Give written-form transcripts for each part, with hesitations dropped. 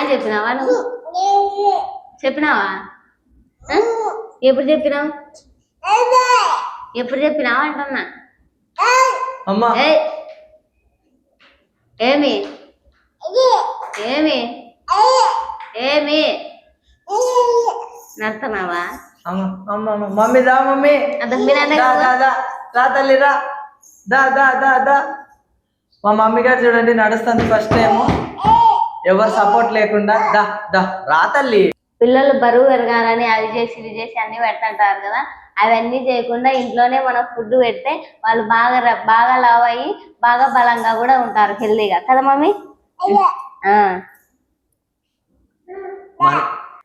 Hi చెప్పినావా నువ్వు? చెప్పినావా? ఎప్పుడు చెప్పినావు? ఎప్పుడు చెప్పినావా అంటున్నా. ఏమి ఏమి ఏమి నడుతున్నావా? మమ్మీ దా మమ్మీ రా తల్లి రా దా దా దా దా. మా మమ్మీ గారు చూడండి నడుస్తుంది ఫస్ట్ టైం, ఎవరు సపోర్ట్ లేకుండా. దా దా రా తల్లి. పిల్లలు బరువు పెరగాలని అవి చేసి ఇవి చేసి అన్ని పెడుతుంటారు కదా, అవన్నీ చేయకుండా ఇంట్లోనే మనం ఫుడ్ పెడితే వాళ్ళు బాగా లావ్ అయ్యి బాగా బలంగా కూడా ఉంటారు, హెల్దీగా కదా మమ్మీ?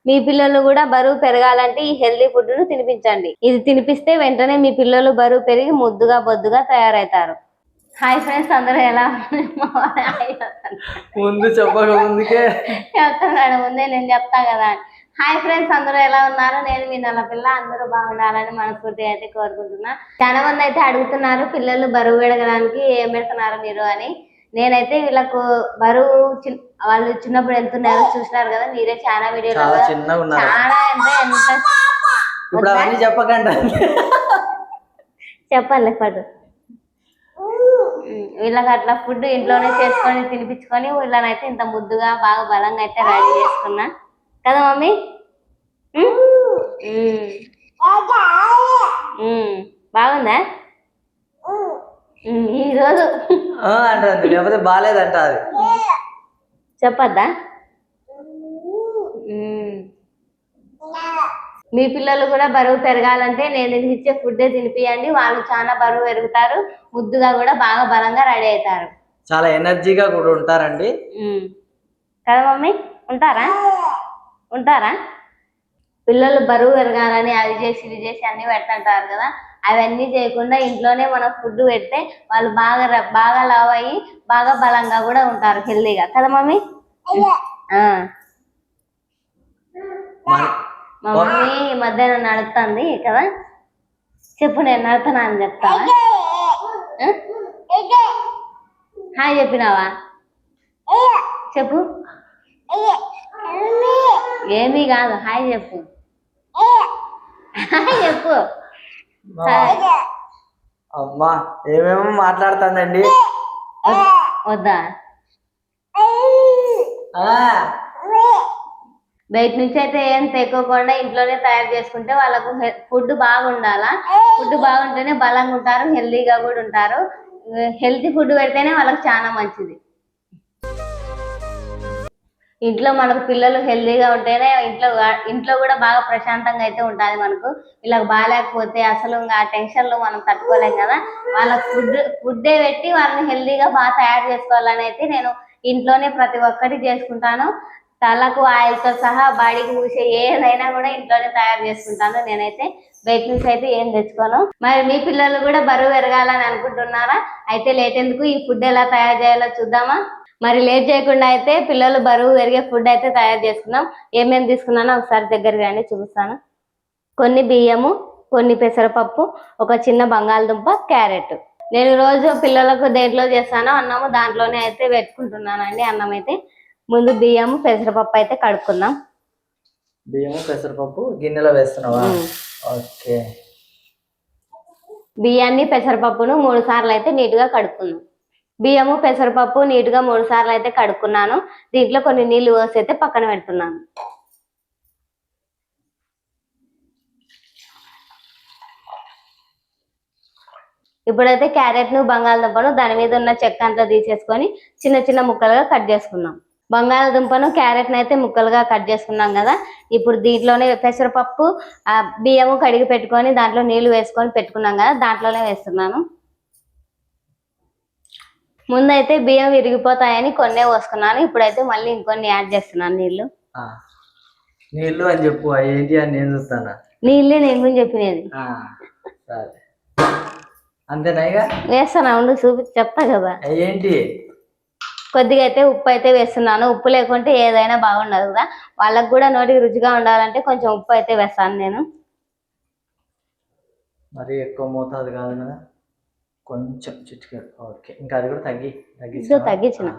మీ పిల్లలు కూడా బరువు పెరగాలంటే ఈ హెల్దీ ఫుడ్ ను తినిపించండి. ఇది తినిపిస్తే వెంటనే మీ పిల్లలు బరువు పెరిగి ముద్దుగా బొద్దుగా తయారవుతారు. హాయ్ ఫ్రెండ్స్, అందరూ ఎలా ముందు చెప్పక ముందుకే చెప్తున్నాడు, ముందే నేను చెప్తా కదా. హాయ్ ఫ్రెండ్స్, అందరూ ఎలా ఉన్నారు? నేను మీ నల్ల పిల్ల, అందరూ బాగుండాలని మనస్ఫూర్తిగా అయితే కోరుకుంటున్నా. చాలా మంది అయితే అడుగుతున్నారు పిల్లలు బరువు పెరగడానికి ఏం పెడుతున్నారు మీరు అని. నేనైతే వీళ్ళకు బరువు వాళ్ళు చిన్నప్పుడు ఎంత ఉన్నారో చూసినారు కదా మీరే, చాలా వీడియోలో చాలా అంటే ఎంత చెప్పకండి చెప్పాలి పడు. వీళ్ళకి అట్లా ఫుడ్ ఇంట్లోనే చేసుకొని తినిపించుకొని వీళ్ళనైతే ఇంత ముద్దుగా బాగా బలంగా అయితే రెడీ చేసుకున్నా కదా మమ్మీ? బాగుందా ఈరోజు? అంటే లేకపోతే బాగాలేదంట అది చెప్పద్దా? మీ పిల్లలు కూడా బరువు పెరగాలంటే నేను ఇచ్చే ఫుడ్డే తినిపియండి, వాళ్ళు చాలా బరువు పెరుగుతారు, ముద్దుగా కూడా బాగా బలంగా రెడీ అవుతారు, చాలా ఎనర్జీగా కూడా ఉంటారండి కదా మమ్మీ? ఉంటారా? పిల్లలు బరువు పెరగాలని అవి చేసి ఇవి చేసి అన్ని పెడుతుంటారు కదా, అవన్నీ చేయకుండా ఇంట్లోనే మనం ఫుడ్ పెడితే వాళ్ళు బాగా లావ్ అయ్యి బాగా బలంగా కూడా ఉంటారు, హెల్దీగా కదా మమ్మీ? మా మమ్మీ ఈ మధ్యాహ్నం నడుస్తుంది కదా, చెప్పు నేను నడుతున్నా అని చెప్తావా? హాయ్ చెప్పినావా? చెప్పు. ఏమీ కాదు, హాయ్ చెప్పు. హాయ్ చెప్పు. అమ్మా ఏమేమో మాట్లాడుతుందండి. వద్దా? బయట నుంచి అయితే ఏం తెక్కకుండా ఇంట్లోనే తయారు చేసుకుంటే వాళ్ళకు ఫుడ్ బాగుండాలా, ఫుడ్ బాగుంటేనే బలంగా ఉంటారు, హెల్దీగా కూడా ఉంటారు. హెల్తీ ఫుడ్ పెడితేనే వాళ్ళకి చాలా మంచిది. ఇంట్లో మనకు పిల్లలు హెల్దీగా ఉంటేనే ఇంట్లో కూడా బాగా ప్రశాంతంగా అయితే ఉంటుంది మనకు. వీళ్ళకి బాగాలేకపోతే అసలు ఆ టెన్షన్లు మనం తట్టుకోలేం కదా, వాళ్ళకి ఫుడ్డే పెట్టి వాళ్ళని హెల్దీగా బాగా తయారు చేసుకోవాలని అయితే నేను ఇంట్లోనే ప్రతి ఒక్కటి చేసుకుంటాను. తలకు ఆయిల్తో సహా బాడీకి పూసే ఏదైనా కూడా ఇంట్లోనే తయారు చేసుకుంటాను నేనైతే, బయట నుంచి అయితే ఏం తెచ్చుకోను. మరి మీ పిల్లలు కూడా బరువు పెరగాలని అనుకుంటున్నారా? అయితే లేట్ ఎందుకు, ఈ ఫుడ్ ఎలా తయారు చేయాలో చూద్దామా? మరి లేట్ చేయకుండా అయితే పిల్లలు బరువు పెరిగే ఫుడ్ అయితే తయారు చేసుకుందాం. ఏమేమి తీసుకున్నానో ఒకసారి దగ్గరికి రండి చూపిస్తాను. కొన్ని బియ్యము, కొన్ని పెసరపప్పు, ఒక చిన్న బంగాళదుంప, క్యారెట్. నేను రోజు పిల్లలకు దేంట్లో చేస్తానో అన్నము దాంట్లోనే అయితే పెట్టుకుంటున్నానండి. అన్నం అయితే ముందు బియ్యము పెసరపప్పు అయితే కడుక్కుందాం. బియ్యము పెసరపప్పు గిన్నెలో వేస్తున్నావా? ఓకే. బియ్యాన్ని పెసరపప్పును 3 సార్లు అయితే నీట్గా కడుక్కుందాం. బియ్యము పెసరపప్పు నీట్గా 3 సార్లు అయితే కడుక్కున్నాను. దీంట్లో కొన్ని నీళ్లు పోసి అయితే పక్కన పెడుతున్నాను. ఇప్పుడైతే క్యారెట్ను బంగాళదుంపను దాని మీద ఉన్న చెక్క అంతా తీసేసుకొని చిన్న చిన్న ముక్కలుగా కట్ చేసుకుందాం. బంగాళదుంపను క్యారెట్ను అయితే ముక్కలుగా కట్ చేసుకున్నాం కదా, ఇప్పుడు దీంట్లోనే పెసరపప్పు బియ్యము కడిగి పెట్టుకొని దాంట్లో నీళ్లు వేసుకొని పెట్టుకున్నాం కదా, దాంట్లోనే వేస్తున్నాను. ముందైతే బియ్యం విరిగిపోతాయని కొన్నే పోసుకున్నాను, ఇప్పుడైతే మళ్ళీ ఇంకొన్ని యాడ్ చేస్తున్నాను నీళ్లు. నీళ్లు అని చెప్పు, ఏంటి అని నేను చూస్తాను. నీళ్ళే నేను కూడా చెప్పినది. అంతేనా? ఇక వేస్తాను, ఉండు చెప్తా కదా. ఏంటి? కొద్దిగా అయితే ఉప్పు అయితే వేస్తున్నాను. ఉప్పు లేకుంటే ఏదైనా బాగుండదు కదా, వాళ్ళకు కూడా నోటికి రుచిగా ఉండాలంటే కొంచెం ఉప్పు అయితే వేస్తాను నేను. మరి ఎక్కువ మోతాదు కాదు కదా, కొంచెం చిటికెడు. ఓకే, ఇంకా అది కూడా తగ్గించిన.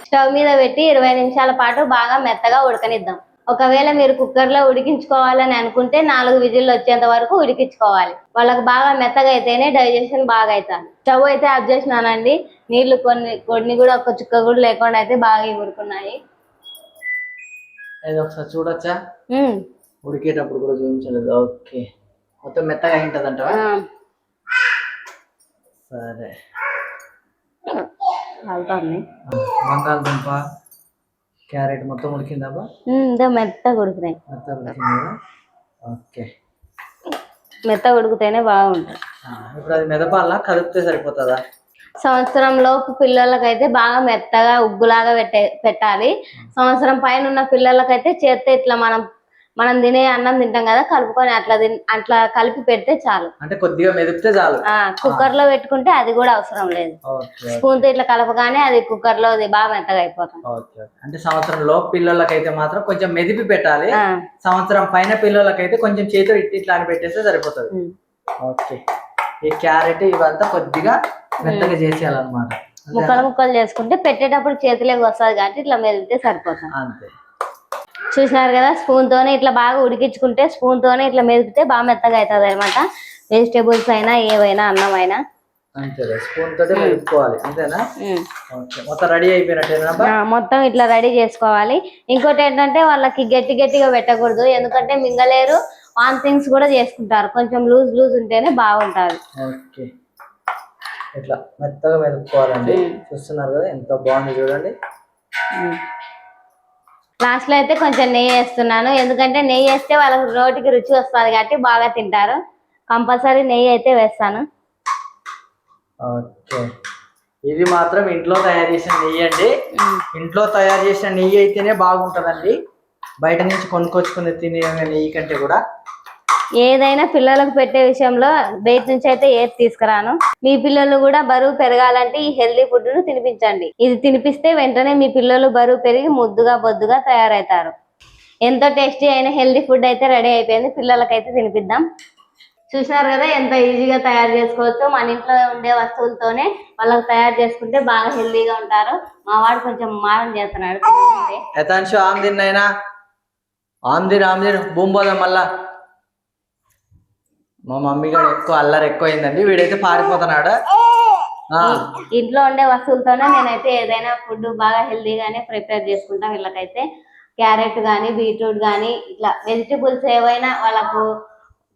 స్టవ్ మీద పెట్టి 20 నిమిషాల పాటు బాగా మెత్తగా ఉడకనిద్దాం. ఒకవేళ మీరు కుక్కర్లో ఉడికించుకోవాలని అనుకుంటే 4 విజిల్లు వచ్చేంత వరకు ఉడికించుకోవాలి. వాళ్ళకి బాగా మెత్తగా అయితేనే డైజెషన్ బాగా అవుతుంది. స్టవ్ అయితే ఆఫ్ చేసినానండి. నీళ్లు కొన్ని కూడా ఒక చుక్క కూడా లేకుండా అయితే బాగా ఉడుకున్నాయి. ఒకసారి చూడొచ్చా? ఉడికేటప్పుడు కూడా చూపించలేదు. ఓకే, మొత్తం మెత్తగా అయింటదంట. సరే, బంగాళదుంప క్యారెట్ మొత్తం ఉడికిందా? మెత్తగా ఉడికినాయి. మెత్తగా ఉడికింది కదా. ఓకే, మెత్తగా ఉడికితేనే బాగుంటుంది. ఇప్పుడు అది మెదపాలా, కదిపితే సరిపోతుందా? సంవత్సరంలోపు పిల్లలకైతే బాగా మెత్తగా ఉగ్గులాగా పెట్టాలి. సంవత్సరం పైన ఉన్న పిల్లలకైతే చేస్తే ఇట్లా మనం తినే అన్నం తింటాం కదా, కలుపుకొని అట్లా కలిపి పెడితే చాలు. అంటే కొద్దిగా మెదిపితే చాలు. కుక్కర్ లో పెట్టుకుంటే అది కూడా అవసరం లేదు. స్పూన్ తో ఇట్లా కలపగానే అది కుక్కర్ లో బాగా మెత్తగా అయిపోతుంది. అంటే సంవత్సరం లోపు పిల్లలకైతే మాత్రం కొంచెం మెదిపి పెట్టాలి. సంవత్సరం పైన పిల్లలకైతే కొంచెం చేతితో ఇట్లా అని పెట్టేస్తే సరిపోతుంది. ఓకే, ఈ క్యారెట్ ఇవంతా కొద్దిగా మెత్తగా చేసేయాలన్నమాట. ముక్కలు చేసుకుంటే పెట్టేటప్పుడు చేతిలోకి వస్తుంది కాబట్టి ఇట్లా మెదిపితే సరిపోతుంది. అంతే. చూసినారు కదా, స్పూన్ తోనే ఇట్లా బాగా ఉడికించుకుంటే స్పూన్ తోనే ఇట్లా మెదిపితే బాగా మెత్తగా అవుతుంది అనమాట. వెజిటేబుల్స్ అయినా ఏవైనా అన్నం అయినా అంతే, స్పూన్ తోటే మెదుపుకోవాలి. అంతేనా? మొత్తం రెడీ అయిపోయినట్టేనా? మొత్తం ఇట్లా రెడీ చేసుకోవాలి. ఇంకోటి ఏంటంటే వాళ్ళకి గట్టిగా పెట్టకూడదు, ఎందుకంటే మింగలేరు, వామిటింగ్స్ కూడా చేసుకుంటారు. కొంచెం లూజ్ ఉంటేనే బాగుంటుంది. ఓకే, ఇట్లా మెత్తగా మెదుపుకోవాలండి. చూస్తున్నారు కదా ఎంత బాగుంది చూడండి. లాస్ట్ లో అయితే కొంచెం నెయ్యి వేస్తున్నాను, ఎందుకంటే నెయ్యి వేస్తే వాళ్ళకి నోటికి రుచి వస్తుంది కాబట్టి బాగా తింటారు. కంపల్సరీ నెయ్యి అయితే వేస్తాను. ఓకే, ఇది మాత్రం ఇంట్లో తయారు చేసిన నెయ్యి అండి. ఇంట్లో తయారు చేసిన నెయ్యి అయితేనే బాగుంటుందండి. బయట నుంచి కొనుక్కొచ్చుకుని తినే నెయ్యి కంటే కూడా. ఏదైనా పిల్లలకు పెట్టే విషయంలో బయట నుంచి అయితే ఏది తీసుకురాను. మీ పిల్లలు కూడా బరువు పెరగాలంటే ఈ హెల్దీ ఫుడ్ ను తినిపించండి. ఇది తినిపిస్తే వెంటనే మీ పిల్లలు బరువు పెరిగి ముద్దుగా బొద్దుగా తయారవుతారు. ఎంతో టేస్టీ అయిన హెల్దీ ఫుడ్ అయితే రెడీ అయిపోయింది. పిల్లలకైతే తినిపిద్దాం. చూసినారు కదా ఎంత ఈజీగా తయారు చేసుకోవచ్చు. మన ఇంట్లో ఉండే వస్తువులతోనే వాళ్ళకి తయారు చేసుకుంటే బాగా హెల్దీగా ఉంటారు. మా వాడు కొంచెం మారం చేస్తున్నాడు. మళ్ళా మా మమ్మీ గారు ఎక్కువ అల్లరి ఎక్కువైందండి. వీడైతే పారిపోతున్నాడు. ఇంట్లో ఉండే వస్తువులతోనే నేనైతే ఏదైనా ఫుడ్ బాగా హెల్దీగానే ప్రిపేర్ చేసుకుంటా. వీళ్ళకైతే క్యారెట్ కానీ బీట్రూట్ కానీ ఇట్లా వెజిటేబుల్స్ ఏవైనా వాళ్ళకు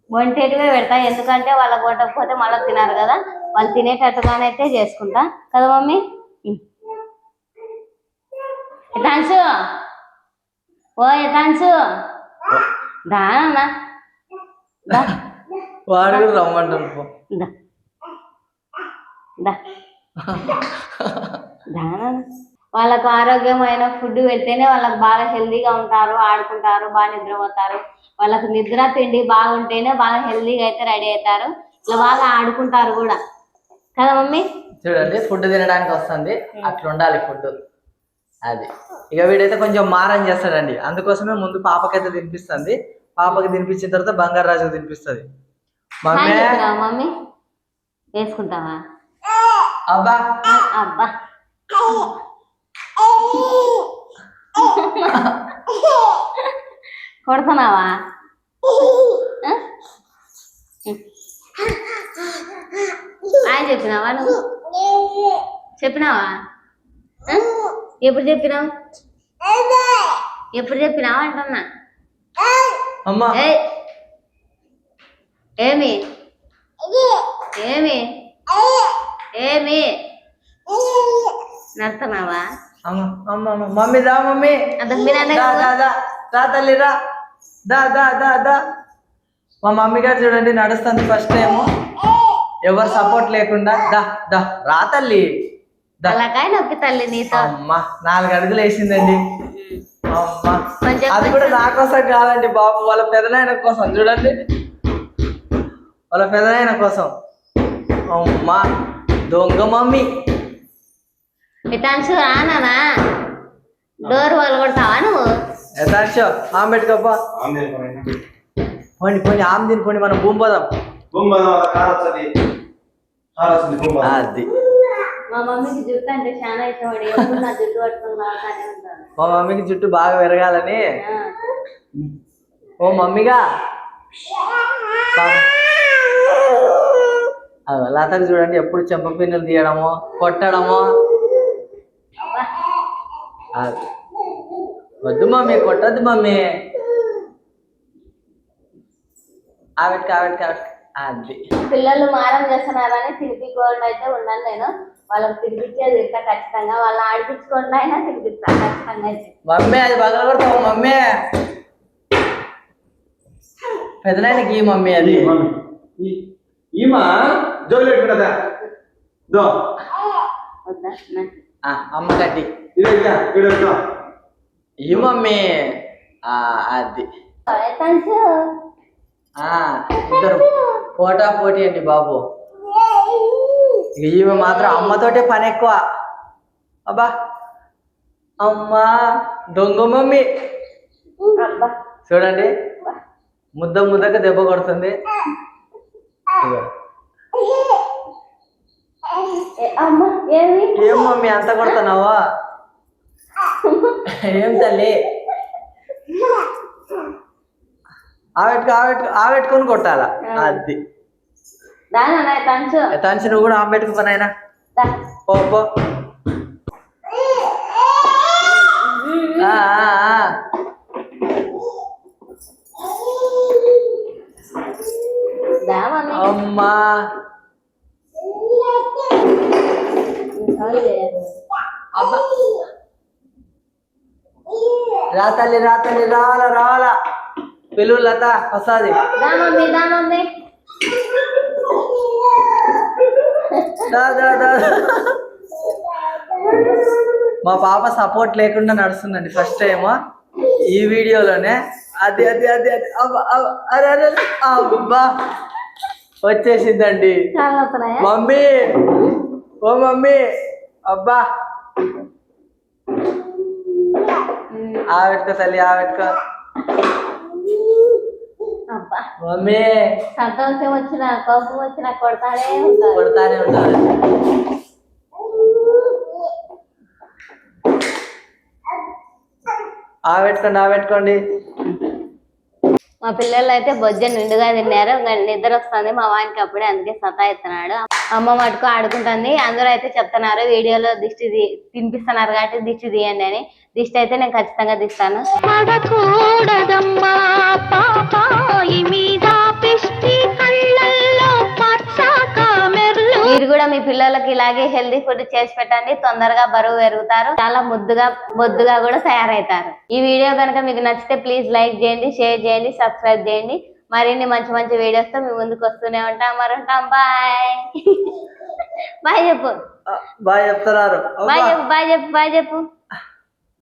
వంటేటివే పెడతా. ఎందుకంటే వాళ్ళకు వంటకపోతే మళ్ళీ తినారు కదా, వాళ్ళు తినేటట్టుగానైతే చేసుకుంటా కదా మమ్మీ. ఎటాన్సు దానా వాడు కూడా రమ్మంటారు. వాళ్ళకు ఆరోగ్యమైన ఫుడ్ పెడితేనే వాళ్ళకి బాగా హెల్దీగా ఉంటారు, ఆడుకుంటారు, బాగా నిద్రపోతారు. వాళ్ళకు నిద్ర తిండి బాగుంటేనే బాగా హెల్దీగా అయితే రెడీ అవుతారు. ఇట్లా బాగా ఆడుకుంటారు కూడా కదా మమ్మీ. చూడండి, ఫుడ్ తినడానికి వస్తుంది, అట్లా ఉండాలి ఫుడ్. అది ఇక వీడైతే కొంచెం మారం చేస్తాడండి. అందుకోసమే ముందు పాపకైతే తినిపిస్తుంది. పాపకి తినిపించిన తర్వాత బంగారు రాజుకు తినిపిస్తుంది. మమ్మీ వేసుకుంటావా? అబ్బా అబ్బా కొడుతున్నావా? ఆయన చెప్పినావా? నువ్వు చెప్పినావా? ఎప్పుడు చెప్పినావు అంటున్నా. ఏమి ఏమి ఏమి నడుతున్నావా? మమ్మీ దా, మమ్మీ దా తల్లి రా, దా దా దా దా. మా మమ్మీ గారు చూడండి నడుస్తుంది ఫస్ట్ టైం, ఎవరు సపోర్ట్ లేకుండా. దా దా రా తల్లి. అలాకాయ నొక్కి తల్లి నీతో. అమ్మా 4 అడుగులు వేసిందండి. అమ్మా, అది కూడా నా కోసం కాదండి బాబు, వాళ్ళ పెదనాయన కోసం. చూడండి, వాళ్ళ పెదనాయన కోసం. అమ్మా దొంగ మమ్మీ. ఎటాన్షు రానా డోర్ వాళ్ళు కొడతావా నువ్వు? ఎటాన్షు ఆమె పెట్టుకోపా. పోండి పోండి, ఆమె తిని పోండి, మనం భూమి పోదాం. అది మా మమ్మీకి జుట్టు అంటే చాలా ఇష్టం అండి, ఎప్పుడు నా జుట్టు పట్టుకుని లాగానే ఉంటాను. మా మమ్మీకి జుట్టు బాగా పెరగాలని. ఓ మమ్మీగా లతకు చూడండి ఎప్పుడు చెంప పిన్నులు తీయడము, కొట్టడము. వద్దు మమ్మీ, కొట్టద్దు మమ్మీ. అది పిల్లలు మారం చేస్తున్నారని తినిపించుకోవడం అయితే ఉన్నాను నేను. వాళ్ళకి తినిపించేది ఇంకా ఖచ్చితంగా, వాళ్ళు ఆడిపించుకోండి అయినా తినిపిస్తాను ఖచ్చితంగా అయితే. మమ్మీ అది పగల కొడతావు మమ్మీ. పెద్దనాయనకి మమ్మీ అది ఈమా జోలు పెట్టుకుంటుందా వద్దా అమ్మ కట్టి ఇదే ఈ మమ్మీ. అది ఇద్దరు పోటా పోటీ అండి బాబు. ఈమె మాత్రం అమ్మతోటే పని ఎక్కువ. అబ్బా అమ్మా దొంగ మమ్మీ. చూడండి ముద్దకు దెబ్బ కొడుతుంది. ఏం మమ్మీ అంత కొడుతున్నావా? ఏం తల్లి ఆవెట్టుకొని కొట్టాలా? అది తంచి నువ్వు కూడా ఆమెట్టుకు పని అయినా పో. అమ్మా రా తల్లి రావాలా పిలువు లత వస్తుంది. మా పాప సపోర్ట్ లేకుండా నడుస్తుందండి ఫస్ట్ టైం ఈ వీడియోలోనే. అది అరే అబ్బా వచ్చేసిందండి మమ్మీ. ఓ మమ్మీ అబ్బా ఆవెట్టుకో తల్లి ఆవెట్టుకో. మమ్మీ సంతోషం వచ్చిన కోపం వచ్చిన కొడతానే ఉంటారు. ఆవెట్టుకోండి. మా పిల్లలు అయితే బొజ్జ నిండుగా తిన్నారు, నిద్ర వస్తుంది మా వానికి అప్పుడే, అందుకే సతాయిస్తున్నాడు. అమ్మ మటుకు ఆడుకుంటుంది. అందరూ అయితే చెప్తున్నారు వీడియోలో దిష్టి తినిపిస్తున్నారు కాబట్టి దిష్టి తీయండి అని. దిష్టి అయితే నేను ఖచ్చితంగా తీస్తాను. మీరు కూడా మీ పిల్లలకి ఇలాగే హెల్దీ ఫుడ్ చేసి పెట్టండి, తొందరగా బరువు పెరుగుతారు, చాలా బొద్దుగా కూడా తయారవుతారు. ఈ వీడియో కనుక మీకు నచ్చితే ప్లీజ్ లైక్ చేయండి, షేర్ చేయండి, సబ్స్క్రైబ్ చేయండి. మరిన్ని మంచి వీడియోస్ తో మీ ముందుకు వస్తూనే ఉంటాం. బాయ్ చెప్పు. బాయ్ చెప్తున్నారు. బాయ్ చెప్పు.